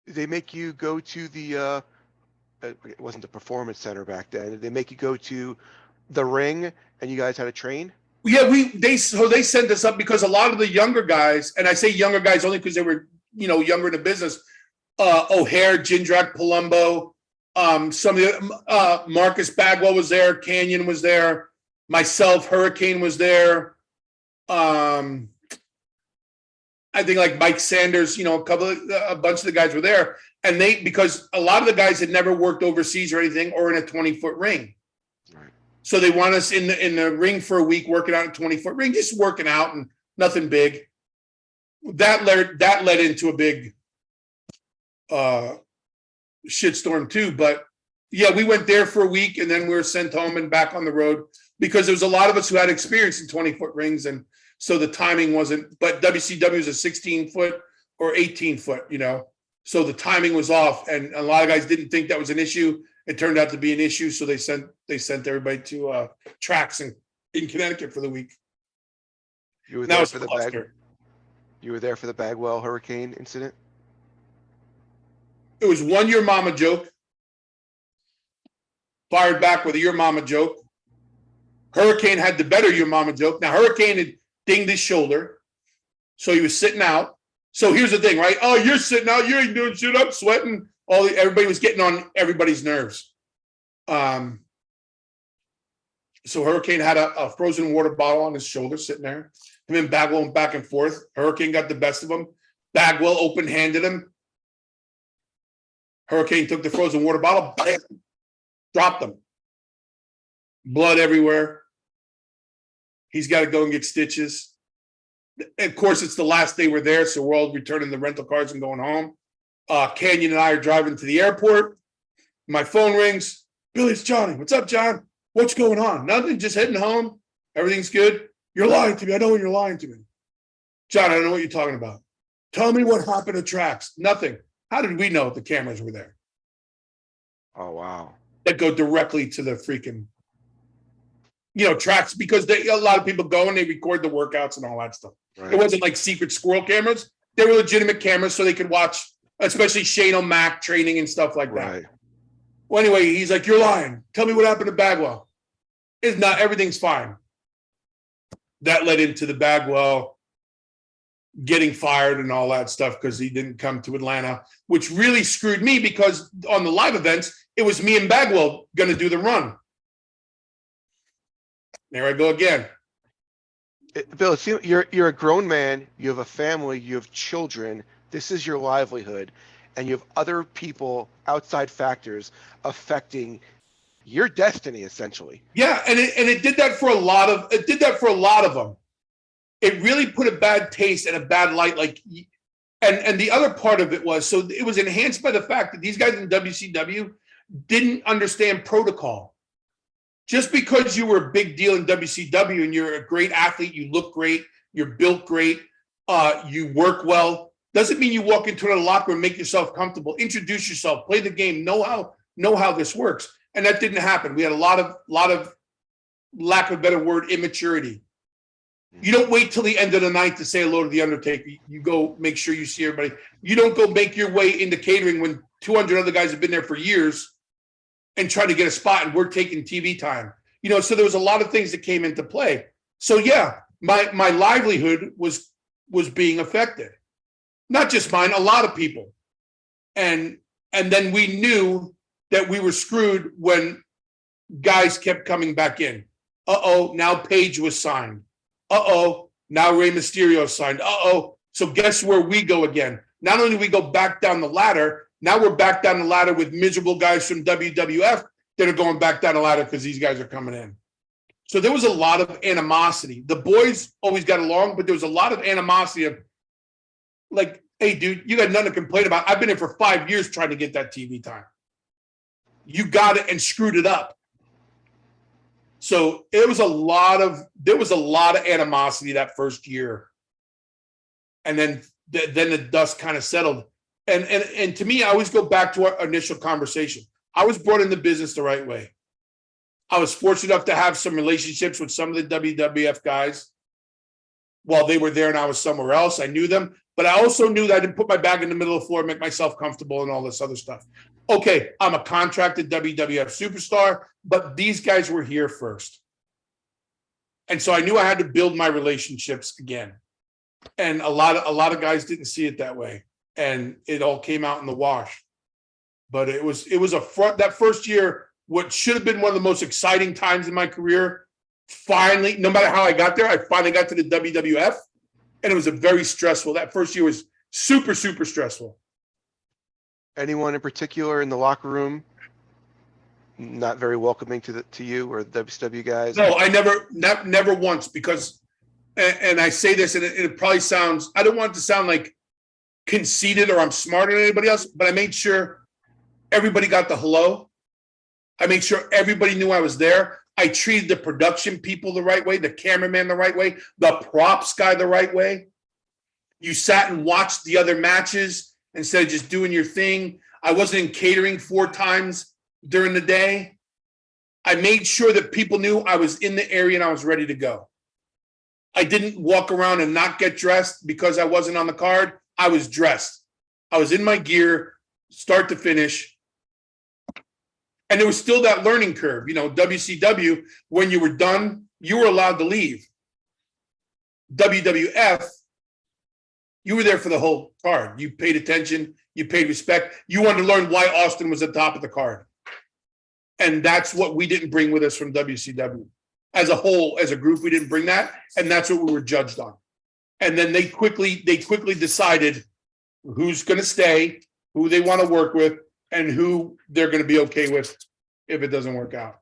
they make you go to the it wasn't the performance center back then. Did they make you go to the ring and you guys had to train? Yeah, they sent us up because a lot of the younger guys, and I say younger guys only because they were younger in the business. O'Hare, Jindrak, Palumbo, some of the Marcus Bagwell was there, Canyon was there, myself, Hurricane was there. I think like Mike Sanders, a bunch of the guys were there, and because a lot of the guys had never worked overseas or anything, or in a 20-foot ring. Right. So they want us in the ring for a week, working out a 20-foot ring, just working out and nothing big. That led into a big shitstorm too. But yeah, we went there for a week and then we were sent home and back on the road because there was a lot of us who had experience in 20-foot rings, and so the timing wasn't. But WCW is a 16-foot or 18-foot, so the timing was off, and a lot of guys didn't think that was an issue. It turned out to be an issue, so they sent everybody to tracks in Connecticut for the week. You were there for the You were there for the Bagwell hurricane incident? It was one your mama joke. Fired back with a your mama joke. Hurricane had the better your mama joke. Now Hurricane had dinged his shoulder, so he was sitting out. So here's the thing, right? Oh, you're sitting out. You ain't doing shit. I'm sweating. Everybody was getting on everybody's nerves. So Hurricane had a frozen water bottle on his shoulder sitting there. Him and Bagwell went back and forth. Hurricane got the best of him. Bagwell open-handed him. Hurricane took the frozen water bottle, bam, dropped him. Blood everywhere. He's got to go and get stitches. Of course, it's the last day we're there, so we're all returning the rental cars and going home. Canyon and I are driving to the airport. My phone rings. Billy, it's Johnny. What's up, John? What's going on? Nothing, just heading home. Everything's good. You're lying to me. I know when you're lying to me. John, I don't know what you're talking about. Tell me what happened to tracks. Nothing. How did we know the cameras were there? Oh, wow. That go directly to the freaking, tracks, because a lot of people go and they record the workouts and all that stuff. Right. It wasn't like secret squirrel cameras. They were legitimate cameras so they could watch, especially Shane O'Mac training and stuff like that. Right. Well, anyway, he's like, you're lying. Tell me what happened to Bagwell. It's not, everything's fine. That led into the Bagwell getting fired and all that stuff because he didn't come to Atlanta, which really screwed me because on the live events, it was me and Bagwell going to do the run. There I go again. Bill, you're a grown man. You have a family. You have children. This is your livelihood, and you have other people, outside factors, affecting your destiny, essentially. Yeah, and it did that for a lot of. It did that for a lot of them. It really put a bad taste and a bad light. And the other part of it was, so it was enhanced by the fact that these guys in WCW didn't understand protocol. Just because you were a big deal in WCW and you're a great athlete, you look great, you're built great, you work well, doesn't mean you walk into a locker room and make yourself comfortable. Introduce yourself, play the game, know how this works. And that didn't happen. We had a lot of lack of a better word, immaturity. You don't wait till the end of the night to say hello to the Undertaker. You go make sure you see everybody. You don't go make your way into catering when 200 other guys have been there for years and try to get a spot, and we're taking TV time. So there was a lot of things that came into play. So yeah, my livelihood was being affected. Not just mine, a lot of people. And then we knew that we were screwed when guys kept coming back in. Uh-oh, now Paige was signed. Uh-oh, now Rey Mysterio signed. Uh-oh. So guess where we go again? Not only do we go back down the ladder, now we're back down the ladder with miserable guys from WWF that are going back down the ladder because these guys are coming in. So there was a lot of animosity. The boys always got along, but there was a lot of animosity of like, hey, dude, you got nothing to complain about. I've been here for 5 years trying to get that TV time. You got it and screwed it up. So there was a lot of animosity that first year. And then the dust kind of settled. And to me, I always go back to our initial conversation. I was brought in the business the right way. I was fortunate enough to have some relationships with some of the WWF guys. while they were there and I was somewhere else. I knew them, but I also knew that I didn't put my bag in the middle of the floor, make myself comfortable and all this other stuff. Okay, I'm a contracted WWF superstar, but these guys were here first. And so I knew I had to build my relationships again. And a lot of guys didn't see it that way. And it all came out in the wash. But it was that first year, what should have been one of the most exciting times in my career. Finally, no matter how I got there, I finally got to the WWF. And it was a very stressful. That first year was super, super stressful. Anyone in particular in the locker room not very welcoming to you or the WCW guys? No, I never once, because, and I say this, and it probably sounds, I don't want it to sound like conceited or I'm smarter than anybody else, but I made sure everybody got the hello. I made sure everybody knew I was there. I treated the production people the right way, the cameraman the right way, the props guy the right way. You sat and watched the other matches instead of just doing your thing. I wasn't in catering 4 times during the day. I made sure that people knew I was in the area and I was ready to go. I didn't walk around and not get dressed because I wasn't on the card. I was dressed. I was in my gear, start to finish. And there was still that learning curve. You know, WCW, when you were done, you were allowed to leave. WWF, you were there for the whole card. You paid attention. You paid respect. You wanted to learn why Austin was at the top of the card. And that's what we didn't bring with us from WCW. As a whole, as a group, we didn't bring that. And that's what we were judged on. And then they quickly decided who's going to stay, who they want to work with, and who they're going to be okay with if it doesn't work out.